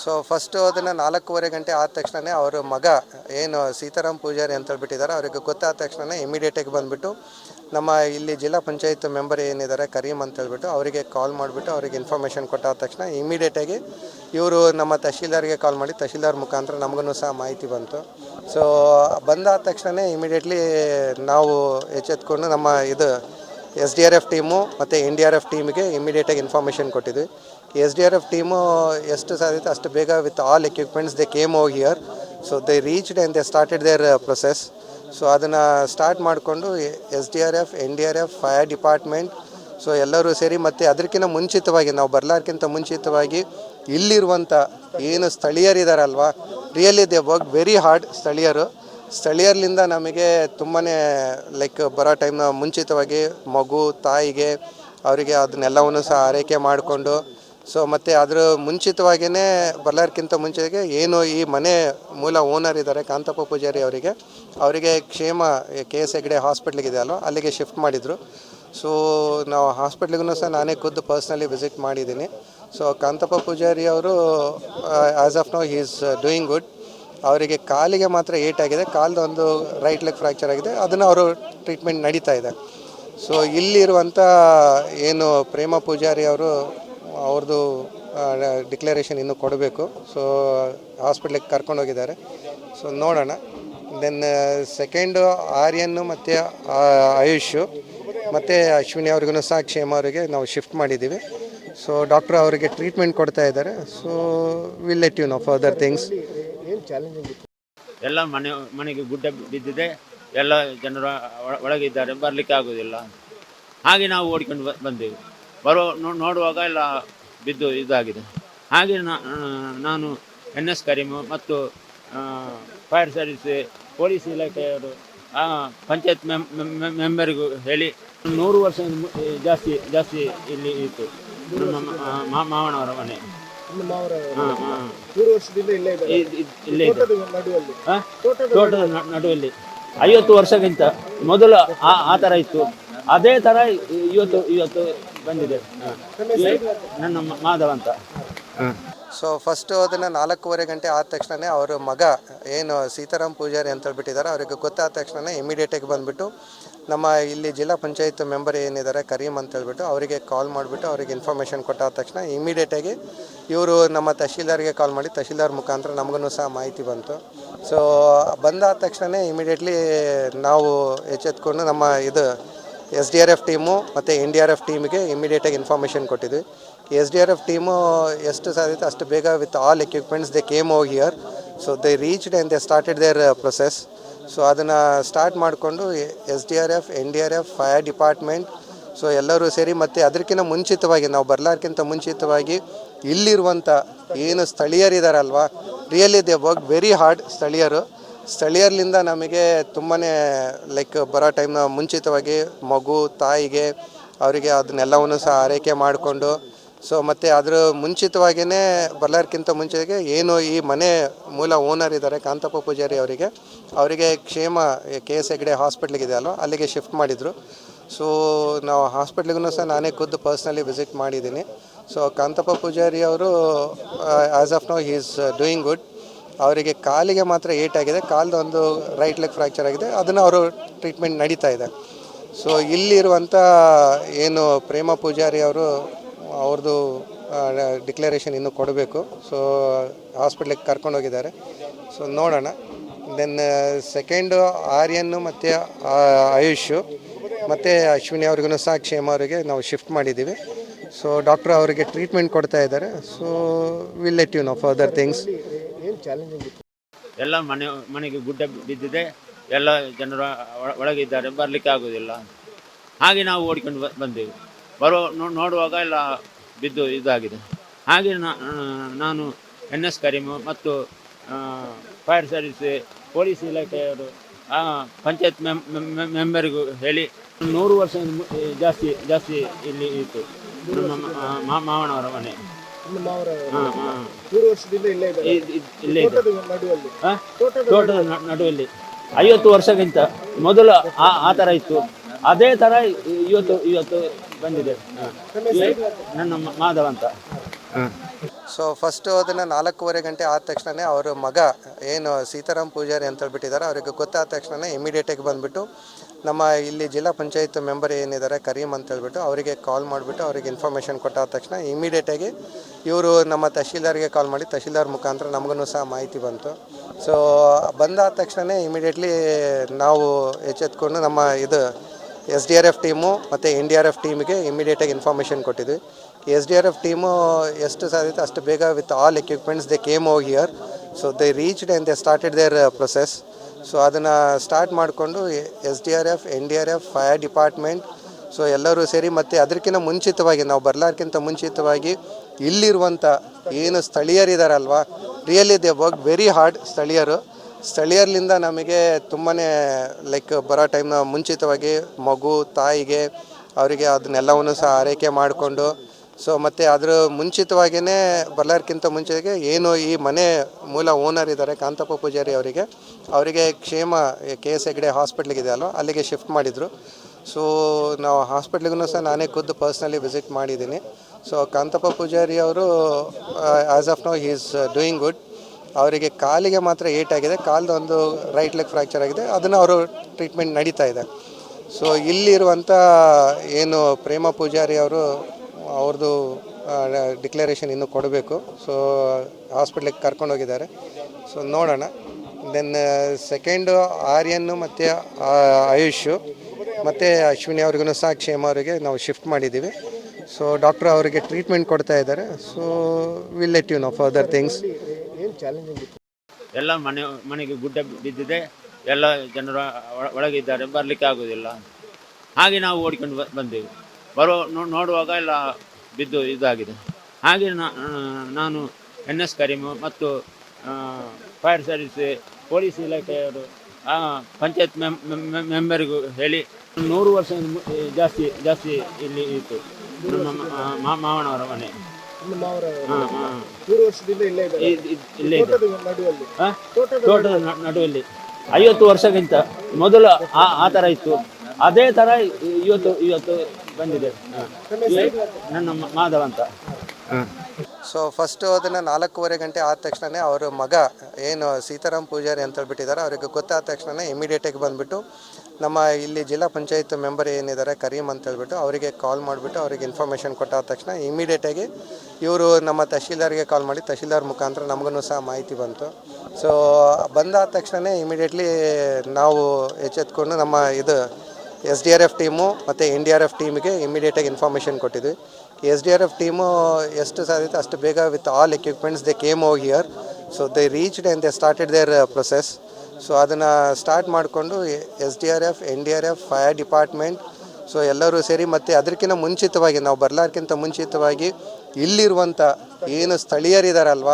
So first ಅದನ್ನು 4:15 ಗಂಟೆ ಆದ ತಕ್ಷಣ ಅವರ ಮಗ ಏನು ಸೀತಾರಾಮ್ ಪೂಜಾರಿ ಅಂತ ಹೇಳ್ಬಿಟ್ಟಿದ್ದಾರೆ, ಅವರಿಗೆ ಗೊತ್ತಾದ ತಕ್ಷಣ ಇಮಿಡಿಯೇಟಾಗಿ ಬಂದುಬಿಟ್ಟು ನಮ್ಮ ಇಲ್ಲಿ ಜಿಲ್ಲಾ ಪಂಚಾಯತ್ ಮೆಂಬರ್ ಏನಿದ್ದಾರೆ ಕರೀಮ್ ಅಂತ ಹೇಳ್ಬಿಟ್ಟು ಅವರಿಗೆ ಕಾಲ್ ಮಾಡಿಬಿಟ್ಟು ಅವರಿಗೆ ಇನ್ಫಾರ್ಮೇಷನ್ ಕೊಟ್ಟಾದ ತಕ್ಷಣ ಇಮಿಡಿಯೇಟಾಗಿ ಇವರು ನಮ್ಮ ತಹಶೀಲ್ದಾರ್ಗೆ ಕಾಲ್ ಮಾಡಿ ತಹಶೀಲ್ದಾರ್ ಮುಖಾಂತರ ನಮಗೂ ಸಹ ಮಾಹಿತಿ ಬಂತು. ಸೊ ಬಂದಾದ ತಕ್ಷಣ ಇಮಿಡಿಯೇಟ್ಲಿ ನಾವು ಎಚ್ಚೆತ್ಕೊಂಡು ನಮ್ಮ SDRF ಟೀಮು ಮತ್ತು NDRF ಟೀಮಿಗೆ ಇಮಿಡಿಯೇಟಾಗಿ ಇನ್ಫಾರ್ಮೇಷನ್ ಕೊಟ್ಟಿದ್ವಿ. SDRF ಟೀಮು ಎಷ್ಟು ಸಾಧ್ಯತೆ ಅಷ್ಟು ಬೇಗ with all equipments they came over here. So they reached and they started their process. So ಅದನ್ನು ಸ್ಟಾರ್ಟ್ ಮಾಡಿಕೊಂಡು SDRF, NDRF, fire department so ಎಲ್ಲರೂ ಸೇರಿ ಮತ್ತು ಅದಕ್ಕಿಂತ ಮುಂಚಿತವಾಗಿ ನಾವು ಬರಲಾರ್ಕಿಂತ ಮುಂಚಿತವಾಗಿ ಇಲ್ಲಿರುವಂಥ ಏನು ಸ್ಥಳೀಯರಿದ್ದಾರಲ್ವ, really they work very hard. ಸ್ಥಳೀಯರಿಂದ ನಮಗೆ ತುಂಬಾ ಲೈಕ್ ಬರೋ ಟೈಮ್ನ ಮುಂಚಿತವಾಗಿ ಮಗು ತಾಯಿಗೆ ಅವರಿಗೆ ಅದನ್ನೆಲ್ಲವನ್ನು ಸಹ ಆರೈಕೆ ಮಾಡಿಕೊಂಡು ಸೊ ಮತ್ತು ಅದರ ಮುಂಚಿತವಾಗಿಯೇ ಬರಲಾರ್ಕಿಂತ ಮುಂಚೆಗೆ ಏನು ಈ ಮನೆ ಮೂಲ ಓನರ್ ಇದ್ದಾರೆ ಕಾಂತಪ್ಪ ಪೂಜಾರಿ ಅವರಿಗೆ ಕ್ಷೇಮ KS ಹೆಗ್ಡೆ ಹಾಸ್ಪಿಟ್ಲಿಗಿದೆ ಅಲ್ವ, ಅಲ್ಲಿಗೆ ಶಿಫ್ಟ್ ಮಾಡಿದರು. ಸೊ ನಾವು ಹಾಸ್ಪಿಟ್ಲಿಗೂ ಸಹ ನಾನೇ ಖುದ್ದು ಪರ್ಸ್ನಲಿ ವಿಸಿಟ್ ಮಾಡಿದ್ದೀನಿ. ಸೊ ಕಾಂತಪ್ಪ ಪೂಜಾರಿ ಅವರು as of now he is doing good. ಅವರಿಗೆ ಕಾಲಿಗೆ ಮಾತ್ರ ಏಟಾಗಿದೆ, ಕಾಲ್ದು ಒಂದು ರೈಟ್ ಲೆಗ್ ಫ್ರ್ಯಾಕ್ಚರ್ ಆಗಿದೆ, ಅದನ್ನು ಅವರು ಟ್ರೀಟ್ಮೆಂಟ್ ನಡೀತಾ ಇದೆ. ಸೊ ಇಲ್ಲಿರುವಂಥ ಏನು ಪ್ರೇಮ ಪೂಜಾರಿ ಅವ್ರದ್ದು ಡಿಕ್ಲರೇಷನ್ ಇನ್ನೂ ಕೊಡಬೇಕು. ಸೊ ಹಾಸ್ಪಿಟ್ಲಿಗೆ ಕರ್ಕೊಂಡೋಗಿದ್ದಾರೆ. ಸೊ ನೋಡೋಣ. ದೆನ್ ಸೆಕೆಂಡು ಆರ್ಯನ್ನು ಮತ್ತು ಆಯುಷು ಮತ್ತು ಅಶ್ವಿನಿ ಅವ್ರಿಗೂ ಸಹ ಕ್ಷೇಮ ಅವರಿಗೆ ನಾವು ಶಿಫ್ಟ್ ಮಾಡಿದ್ದೀವಿ. ಸೊ ಡಾಕ್ಟ್ರು ಅವರಿಗೆ ಟ್ರೀಟ್ಮೆಂಟ್ ಕೊಡ್ತಾ ಇದ್ದಾರೆ. So will let you know further things. ಎಲ್ಲ ಮನೆಗೆ ಗುಡ್ಡ ಬಿದ್ದಿದೆ, ಎಲ್ಲ ಜನರು ಒಳಗಿದ್ದಾರೆ, ಬರಲಿಕ್ಕೆ ಆಗೋದಿಲ್ಲ. ಹಾಗೆ ನಾವು ಓಡಿಕೊಂಡು ಬಂದೆವು. ನೋಡುವಾಗ ಎಲ್ಲ ಬಿದ್ದು ಇದಾಗಿದೆ. ಹಾಗೆ ನಾನು NS ಕರೀಮು ಮತ್ತು ಫೈರ್ ಸರ್ವಿಸ್, ಪೊಲೀಸ್ ಇಲಾಖೆಯವರು, ಪಂಚಾಯತ್ ಮೆಂಬರಿಗೂ ಹೇಳಿ 100 ವರ್ಷ ಜಾಸ್ತಿ ಇಲ್ಲಿ ಇತ್ತು. ನಮ್ಮ ಮಾವನವರ ಮನೆ ತೋಟದ ನಡುವಲ್ಲಿ 50 ವರ್ಷಕ್ಕಿಂತ ಮೊದಲು ಆ ಥರ ಇತ್ತು. ಅದೇ ಥರ ಇವತ್ತು ಬಂದಿದೆ. ನನ್ನ ಮಾಧವ ಅಂತ. ಸೊ ಫಸ್ಟು ಅದನ್ನು 4:15 ಗಂಟೆ ಆದ ತಕ್ಷಣ ಅವರ ಮಗ ಏನು ಸೀತಾರಾಮ್ ಪೂಜಾರಿ ಅಂತ ಹೇಳ್ಬಿಟ್ಟಿದ್ದಾರೆ, ಅವರಿಗೆ ಗೊತ್ತಾದ ತಕ್ಷಣ ಇಮಿಡಿಯೇಟಾಗಿ ಬಂದುಬಿಟ್ಟು ನಮ್ಮ ಇಲ್ಲಿ ಜಿಲ್ಲಾ ಪಂಚಾಯತ್ ಮೆಂಬರ್ ಏನಿದ್ದಾರೆ ಕರೀಮ್ ಅಂತ ಹೇಳ್ಬಿಟ್ಟು ಅವರಿಗೆ ಕಾಲ್ ಮಾಡಿಬಿಟ್ಟು ಅವರಿಗೆ ಇನ್ಫಾರ್ಮೇಷನ್ ಕೊಟ್ಟಾದ ತಕ್ಷಣ ಇಮಿಡಿಯೇಟಾಗಿ ಇವರು ನಮ್ಮ ತಹಶೀಲ್ದಾರ್ಗೆ ಕಾಲ್ ಮಾಡಿ ತಹಶೀಲ್ದಾರ್ ಮುಖಾಂತರ ನಮಗೂ ಸಹ ಮಾಹಿತಿ ಬಂತು. ಸೊ ಬಂದಾದ ತಕ್ಷಣ ಇಮಿಡಿಯೇಟ್ಲಿ ನಾವು ಎಚ್ಚೆತ್ಕೊಂಡು ನಮ್ಮ SDRF ಟೀಮು ಮತ್ತು NDRF ಟೀಮಿಗೆ ಇಮಿಡಿಯೇಟಾಗಿ ಇನ್ಫಾರ್ಮೇಷನ್ ಕೊಟ್ಟಿದ್ವಿ. SDRF ಟೀಮು ಎಷ್ಟು ಸಾಧ್ಯತೆ ಅಷ್ಟು ಬೇಗ with all equipments they came over here. So they reached and they started their process. So ಅದನ್ನು ಸ್ಟಾರ್ಟ್ ಮಾಡಿಕೊಂಡು SDRF, NDRF, fire department so ಎಲ್ಲರೂ ಸೇರಿ ಮತ್ತು ಅದಕ್ಕಿಂತ ಮುಂಚಿತವಾಗಿ ನಾವು ಬರಲಾರ್ಕಿಂತ ಮುಂಚಿತವಾಗಿ ಇಲ್ಲಿರುವಂಥ ಏನು ಸ್ಥಳೀಯರಿದ್ದಾರಲ್ವ, really they work very hard. ಸ್ಥಳೀಯರಿಂದ ನಮಗೆ ತುಂಬಾ ಲೈಕ್ ಬರೋ ಟೈಮ್ನ ಮುಂಚಿತವಾಗಿ ಮಗು ತಾಯಿಗೆ ಅವರಿಗೆ ಅದನ್ನೆಲ್ಲವನ್ನು ಸಹ ಆರೈಕೆ ಮಾಡಿಕೊಂಡು ಸೊ ಮತ್ತು ಅದರ ಮುಂಚಿತವಾಗಿಯೇ ಬರಲಾರ್ಕಿಂತ ಮುಂಚೆಗೆ ಏನು ಈ ಮನೆ ಮೂಲ ಓನರ್ ಇದ್ದಾರೆ ಕಾಂತಪ್ಪ ಪೂಜಾರಿ ಅವರಿಗೆ ಕ್ಷೇಮ KS ಹೆಗ್ಡೆ ಹಾಸ್ಪಿಟ್ಲಿಗಿದೆ ಅಲ್ವ, ಅಲ್ಲಿಗೆ ಶಿಫ್ಟ್ ಮಾಡಿದರು. ಸೊ ನಾವು ಹಾಸ್ಪಿಟ್ಲಿಗೂ ಸಹ ನಾನೇ ಖುದ್ದು ಪರ್ಸ್ನಲಿ ವಿಸಿಟ್ ಮಾಡಿದ್ದೀನಿ. ಸೊ ಕಾಂತಪ್ಪ ಪೂಜಾರಿ ಅವರು as of now he is doing good. ಅವರಿಗೆ ಕಾಲಿಗೆ ಮಾತ್ರ ಏಟಾಗಿದೆ, ಕಾಲ್ದು ಒಂದು ರೈಟ್ ಲೆಗ್ ಫ್ರ್ಯಾಕ್ಚರ್ ಆಗಿದೆ, ಅದನ್ನು ಅವರು ಟ್ರೀಟ್ಮೆಂಟ್ ನಡೀತಾ ಇದೆ. ಸೊ ಇಲ್ಲಿರುವಂಥ ಏನು ಪ್ರೇಮ ಪೂಜಾರಿ ಅವ್ರದ್ದು ಡಿಕ್ಲರೇಷನ್ ಇನ್ನೂ ಕೊಡಬೇಕು. ಸೊ ಹಾಸ್ಪಿಟ್ಲಿಗೆ ಕರ್ಕೊಂಡೋಗಿದ್ದಾರೆ. ಸೊ ನೋಡೋಣ. ದೆನ್ ಸೆಕೆಂಡು ಆರ್ಯನ್ನು ಮತ್ತು ಆಯುಷು ಮತ್ತು ಅಶ್ವಿನಿ ಅವ್ರಿಗೂ ಸಹ ಕ್ಷೇಮ ಅವರಿಗೆ ನಾವು ಶಿಫ್ಟ್ ಮಾಡಿದ್ದೀವಿ. ಸೊ ಡಾಕ್ಟ್ರು ಅವರಿಗೆ ಟ್ರೀಟ್ಮೆಂಟ್ ಕೊಡ್ತಾ ಇದ್ದಾರೆ. So will let you know further things. ಎಲ್ಲ ಮನೆಗೆ ಗುಡ್ಡ ಬಿದ್ದಿದೆ, ಎಲ್ಲ ಜನರು ಒಳಗಿದ್ದಾರೆ, ಬರಲಿಕ್ಕೆ ಆಗೋದಿಲ್ಲ. ಹಾಗೆ ನಾವು ಓಡಿಕೊಂಡು ಬಂದೆವು. ನೋಡುವಾಗ ಎಲ್ಲ ಬಿದ್ದು ಇದಾಗಿದೆ. ಹಾಗೆ ನಾನು NS ಕರೀಮು ಮತ್ತು ಫೈರ್ ಸರ್ವಿಸ್, ಪೊಲೀಸ್ ಇಲಾಖೆಯವರು, ಪಂಚಾಯತ್ ಮೆಂಬರಿಗೂ ಹೇಳಿ 100 ವರ್ಷ ಜಾಸ್ತಿ ಇಲ್ಲಿ ಇತ್ತು. ನಮ್ಮ ಮಾವನವರ ಮನೆ ತೋಟದ ನಡುವಲ್ಲಿ 50 ವರ್ಷಕ್ಕಿಂತ ಮೊದಲು ಆ ಥರ ಇತ್ತು. ಅದೇ ಥರ ಇವತ್ತು ಬಂದಿದೆ. ನನ್ನ ಮಾಧವ ಅಂತ. ಸೊ ಫಸ್ಟು ಅದನ್ನು 4:15 ಗಂಟೆ ಆದ ತಕ್ಷಣ ಅವರ ಮಗ ಏನು ಸೀತಾರಾಮ್ ಪೂಜಾರಿ ಅಂತ ಹೇಳ್ಬಿಟ್ಟಿದ್ದಾರೆ, ಅವರಿಗೆ ಗೊತ್ತಾದ ತಕ್ಷಣ ಇಮಿಡಿಯೇಟಾಗಿ ಬಂದುಬಿಟ್ಟು ನಮ್ಮ ಇಲ್ಲಿ ಜಿಲ್ಲಾ ಪಂಚಾಯತ್ ಮೆಂಬರ್ ಏನಿದ್ದಾರೆ ಕರೀಮ್ ಅಂತ ಹೇಳ್ಬಿಟ್ಟು ಅವರಿಗೆ ಕಾಲ್ ಮಾಡಿಬಿಟ್ಟು ಅವರಿಗೆ ಇನ್ಫಾರ್ಮೇಷನ್ ಕೊಟ್ಟಾದ ತಕ್ಷಣ ಇಮಿಡಿಯೇಟಾಗಿ ಇವರು ನಮ್ಮ ತಹಶೀಲ್ದಾರ್ಗೆ ಕಾಲ್ ಮಾಡಿ ತಹಶೀಲ್ದಾರ್ ಮುಖಾಂತರ ನಮಗೂ ಸಹ ಮಾಹಿತಿ ಬಂತು. ಸೊ ಬಂದಾದ ತಕ್ಷಣ ಇಮಿಡಿಯೇಟ್ಲಿ ನಾವು ಎಚ್ಚೆತ್ಕೊಂಡು ನಮ್ಮ SDRF ಟೀಮು ಮತ್ತು NDRF ಟೀಮಿಗೆ ಇಮಿಡಿಯೇಟಾಗಿ ಇನ್ಫಾರ್ಮೇಷನ್ ಕೊಟ್ಟಿದ್ವಿ. SDRF ಟೀಮು ಎಷ್ಟು ಸಾಧ್ಯತೆ ಅಷ್ಟು ಬೇಗ with all equipments they came over here. So they reached and they started their process. So ಅದನ್ನು ಸ್ಟಾರ್ಟ್ ಮಾಡಿಕೊಂಡು SDRF, NDRF, fire department, so ಎಲ್ಲರೂ ಸೇರಿ ಮತ್ತು ಅದಕ್ಕಿಂತ ಮುಂಚಿತವಾಗಿ ನಾವು ಬರಲಾರ್ಕಿಂತ ಮುಂಚಿತವಾಗಿ ಇಲ್ಲಿರುವಂಥ ಏನು ಸ್ಥಳೀಯರಿದ್ದಾರಲ್ವ, really they work very hard. ಸ್ಥಳೀಯರಿಂದ ನಮಗೆ ತುಂಬಾ ಲೈಕ್ ಬರೋ ಟೈಮ್ನ ಮುಂಚಿತವಾಗಿ ಮಗು ತಾಯಿಗೆ ಅವರಿಗೆ ಅದನ್ನೆಲ್ಲವನ್ನು ಸಹ ಆರೈಕೆ ಮಾಡಿಕೊಂಡು, ಸೊ ಮತ್ತು ಅದರ ಮುಂಚಿತವಾಗಿಯೇ ಬರಲಾರ್ಕಿಂತ ಮುಂಚೆಗೆ ಏನು ಈ ಮನೆ ಮೂಲ ಓನರ್ ಇದ್ದಾರೆ ಕಾಂತಪ್ಪ ಪೂಜಾರಿ ಅವರಿಗೆ ಕ್ಷೇಮ KS ಹೆಗ್ಡೆ ಹಾಸ್ಪಿಟ್ಲಿಗಿದೆ ಅಲ್ವ, ಅಲ್ಲಿಗೆ ಶಿಫ್ಟ್ ಮಾಡಿದರು. ಸೊ ನಾವು ಹಾಸ್ಪಿಟ್ಲಿಗೂ ಸಹ ನಾನೇ ಖುದ್ದು ಪರ್ಸ್ನಲಿ ವಿಸಿಟ್ ಮಾಡಿದ್ದೀನಿ. ಸೊ ಕಾಂತಪ್ಪ ಪೂಜಾರಿ ಅವರು as of now he is doing good. ಅವರಿಗೆ ಕಾಲಿಗೆ ಮಾತ್ರ ಏಟಾಗಿದೆ, ಕಾಲ್ದು ಒಂದು ರೈಟ್ ಲೆಗ್ ಫ್ರ್ಯಾಕ್ಚರ್ ಆಗಿದೆ, ಅದನ್ನು ಅವರು ಟ್ರೀಟ್ಮೆಂಟ್ ನಡೀತಾ ಇದೆ. ಸೊ ಇಲ್ಲಿರುವಂಥ ಏನು ಪ್ರೇಮ ಪೂಜಾರಿ ಅವ್ರದ್ದು ಡಿಕ್ಲರೇಷನ್ ಇನ್ನೂ ಕೊಡಬೇಕು. ಸೊ ಹಾಸ್ಪಿಟ್ಲಿಗೆ ಕರ್ಕೊಂಡೋಗಿದ್ದಾರೆ. ಸೊ ನೋಡೋಣ. ದೆನ್ ಸೆಕೆಂಡು ಆರ್ಯನ್ನು ಮತ್ತು ಆಯುಷ್ ಮತ್ತು ಅಶ್ವಿನಿ ಅವ್ರಿಗೂ ಸಹ ಕ್ಷೇಮ ಅವರಿಗೆ ನಾವು ಶಿಫ್ಟ್ ಮಾಡಿದ್ದೀವಿ. ಸೊ ಡಾಕ್ಟ್ರು ಅವರಿಗೆ ಟ್ರೀಟ್ಮೆಂಟ್ ಕೊಡ್ತಾ ಇದ್ದಾರೆ. So will let you know further things. ಎಲ್ಲ ಮನೆಗೆ ಗುಡ್ಡ ಬಿದ್ದಿದೆ, ಎಲ್ಲ ಜನರು ಒಳಗಿದ್ದಾರೆ, ಬರಲಿಕ್ಕೆ ಆಗೋದಿಲ್ಲ. ಹಾಗೆ ನಾವು ಓಡಿಕೊಂಡು ಬಂದೆವು. ನೋಡುವಾಗ ಎಲ್ಲ ಬಿದ್ದು ಇದಾಗಿದೆ. ಹಾಗೆ ನಾನು NS ಕರೀಮು ಮತ್ತು ಫೈರ್ ಸರ್ವಿಸ್, ಪೊಲೀಸ್ ಇಲಾಖೆಯವರು, ಪಂಚಾಯತ್ ಮೆಂಬರಿಗೂ ಹೇಳಿ 100 ವರ್ಷ ಜಾಸ್ತಿ ಇಲ್ಲಿ ಇತ್ತು. ನಮ್ಮ ಮಾವನವರ ಮನೆ ಇಲ್ಲೇ ಇದೆ, ತೋಟದ ನಡುವಲ್ಲಿ. 50 ವರ್ಷಕ್ಕಿಂತ ಮೊದಲು ಆ ಥರ ಇತ್ತು. ಅದೇ ಥರ ಇವತ್ತು ಬಂದಿದೆ. ನನ್ನ ಮಾಧವ ಅಂತ. ಸೊ ಫಸ್ಟು ಅದನ್ನು 4:15 ಗಂಟೆ ಆದ ತಕ್ಷಣ ಅವರ ಮಗ ಏನು ಸೀತಾರಾಮ್ ಪೂಜಾರಿ ಅಂತ ಹೇಳ್ಬಿಟ್ಟಿದ್ದಾರೆ, ಅವರಿಗೆ ಗೊತ್ತಾದ ತಕ್ಷಣ ಇಮಿಡಿಯೇಟಾಗಿ ಬಂದುಬಿಟ್ಟು ನಮ್ಮ ಇಲ್ಲಿ ಜಿಲ್ಲಾ ಪಂಚಾಯತ್ ಮೆಂಬರ್ ಏನಿದ್ದಾರೆ ಕರೀಮ್ ಅಂತ ಹೇಳ್ಬಿಟ್ಟು ಅವರಿಗೆ ಕಾಲ್ ಮಾಡಿಬಿಟ್ಟು ಅವರಿಗೆ ಇನ್ಫಾರ್ಮೇಷನ್ ಕೊಟ್ಟಾದ ತಕ್ಷಣ ಇಮಿಡಿಯೇಟಾಗಿ ಇವರು ನಮ್ಮ ತಹಶೀಲ್ದಾರ್ಗೆ ಕಾಲ್ ಮಾಡಿ ತಹಶೀಲ್ದಾರ್ ಮುಖಾಂತರ ನಮಗೂ ಸಹ ಮಾಹಿತಿ ಬಂತು. ಸೊ ಬಂದಾದ ತಕ್ಷಣ ಇಮಿಡಿಯೇಟ್ಲಿ ನಾವು ಎಚ್ಚೆತ್ಕೊಂಡು ನಮ್ಮ SDRF ಟೀಮು ಮತ್ತು NDRF ಟೀಮಿಗೆ ಇಮಿಡಿಯೇಟಾಗಿ ಇನ್ಫಾರ್ಮೇಷನ್ ಕೊಟ್ಟಿದ್ವಿ. SDRF ಟೀಮು ಎಷ್ಟು ಸಾಧ್ಯತೆ ಅಷ್ಟು ಬೇಗ with all equipments they came over here. So they reached and they started their process. So ಅದನ್ನು ಸ್ಟಾರ್ಟ್ ಮಾಡಿಕೊಂಡು SDRF, NDRF, fire department, so ಎಲ್ಲರೂ ಸೇರಿ ಮತ್ತು ಅದಕ್ಕಿಂತ ಮುಂಚಿತವಾಗಿ ನಾವು ಬರಲಾರ್ಕಿಂತ ಮುಂಚಿತವಾಗಿ ಇಲ್ಲಿರುವಂಥ ಏನು ಸ್ಥಳೀಯರಿದ್ದಾರಲ್ವ,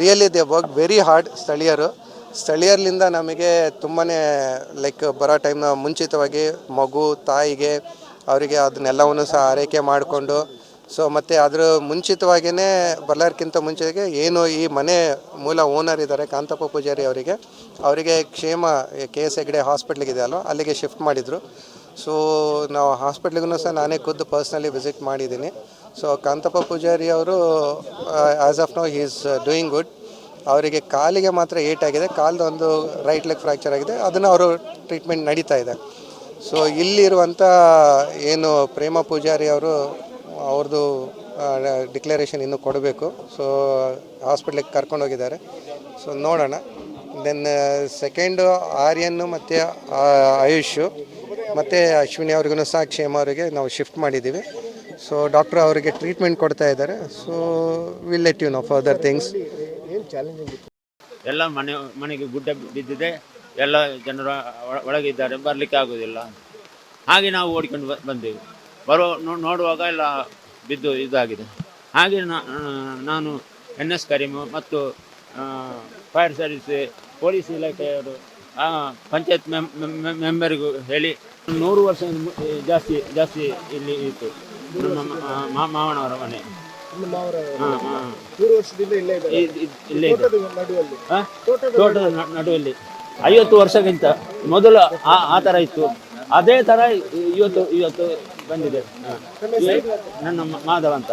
really they work very hard. ಸ್ಥಳೀಯರಿಂದ ನಮಗೆ ತುಂಬಾ ಲೈಕ್ ಬರೋ ಟೈಮ್ನ ಮುಂಚಿತವಾಗಿ ಮಗು ತಾಯಿಗೆ ಅವರಿಗೆ ಅದನ್ನೆಲ್ಲವನ್ನು ಸಹ ಆರೈಕೆ ಮಾಡಿಕೊಂಡು, ಸೊ ಮತ್ತು ಅದರ ಮುಂಚಿತವಾಗಿಯೇ ಬರಲಾರ್ಕಿಂತ ಮುಂಚೆಗೆ ಏನು ಈ ಮನೆ ಮೂಲ ಓನರ್ ಇದ್ದಾರೆ ಕಾಂತಪ್ಪ ಪೂಜಾರಿ ಅವರಿಗೆ ಕ್ಷೇಮ KS ಹೆಗ್ಡೆ ಹಾಸ್ಪಿಟ್ಲಿಗಿದೆ ಅಲ್ವ, ಅಲ್ಲಿಗೆ ಶಿಫ್ಟ್ ಮಾಡಿದರು. ಸೊ ನಾವು ಹಾಸ್ಪಿಟ್ಲಿಗೂ ಸಹ ನಾನೇ ಖುದ್ದು ಪರ್ಸ್ನಲಿ ವಿಸಿಟ್ ಮಾಡಿದ್ದೀನಿ. So Kantappa Poojary as of now he is doing good. ಅವರಿಗೆ ಕಾಲಿಗೆ ಮಾತ್ರ ಏಟಾಗಿದೆ, ಕಾಲ್ದು ಒಂದು ರೈಟ್ ಲೆಗ್ ಫ್ರ್ಯಾಕ್ಚರ್ ಆಗಿದೆ, ಅದನ್ನು ಅವರು ಟ್ರೀಟ್ಮೆಂಟ್ ನಡೀತಾ ಇದೆ. ಸೊ ಇಲ್ಲಿರುವಂಥ ಏನು ಪ್ರೇಮ ಪೂಜಾರಿ ಅವ್ರದ್ದು ಡಿಕ್ಲರೇಷನ್ ಇನ್ನೂ ಕೊಡಬೇಕು. ಸೊ ಹಾಸ್ಪಿಟ್ಲಿಗೆ ಕರ್ಕೊಂಡೋಗಿದ್ದಾರೆ. ಸೊ ನೋಡೋಣ. ದೆನ್ ಸೆಕೆಂಡು ಆರ್ಯನ್ನು ಮತ್ತು ಆಯುಷ್ ಮತ್ತು ಅಶ್ವಿನಿ ಅವ್ರಿಗೂ ಸಹ ಕ್ಷೇಮ ಅವರಿಗೆ ನಾವು ಶಿಫ್ಟ್ ಮಾಡಿದ್ದೀವಿ. ಸೊ ಡಾಕ್ಟ್ರು ಅವರಿಗೆ ಟ್ರೀಟ್ಮೆಂಟ್ ಕೊಡ್ತಾ ಇದ್ದಾರೆ. So will let you know further things. ಎಲ್ಲ ಮನೆಗೆ ಗುಡ್ಡ ಬಿದ್ದಿದೆ, ಎಲ್ಲ ಜನರು ಒಳಗಿದ್ದಾರೆ, ಬರಲಿಕ್ಕೆ ಆಗೋದಿಲ್ಲ. ಹಾಗೆ ನಾವು ಓಡಿಕೊಂಡು ಬಂದೆವು. ನೋಡುವಾಗ ಎಲ್ಲ ಬಿದ್ದು ಇದಾಗಿದೆ. ಹಾಗೆ ನಾನು NS ಕರೀಮು ಮತ್ತು ಫೈರ್ ಸರ್ವಿಸ್, ಪೊಲೀಸ್ ಇಲಾಖೆಯವರು, ಪಂಚಾಯತ್ ಮೆಂಬರಿಗೂ ಹೇಳಿ 100 ವರ್ಷ ಜಾಸ್ತಿ ಇಲ್ಲಿ ಇತ್ತು. ನಮ್ಮ ಮಾವನವರ ಮನೆ ಇಲ್ಲೇ ಇದೆ, ತೋಟದ ನಡುವಲ್ಲಿ. 50 ವರ್ಷಕ್ಕಿಂತ ಮೊದಲು ಆ ಥರ ಇತ್ತು. ಅದೇ ಥರ ಇವತ್ತು ಬಂದಿದೆ. ನನ್ನ ಮಾಧವ ಅಂತ.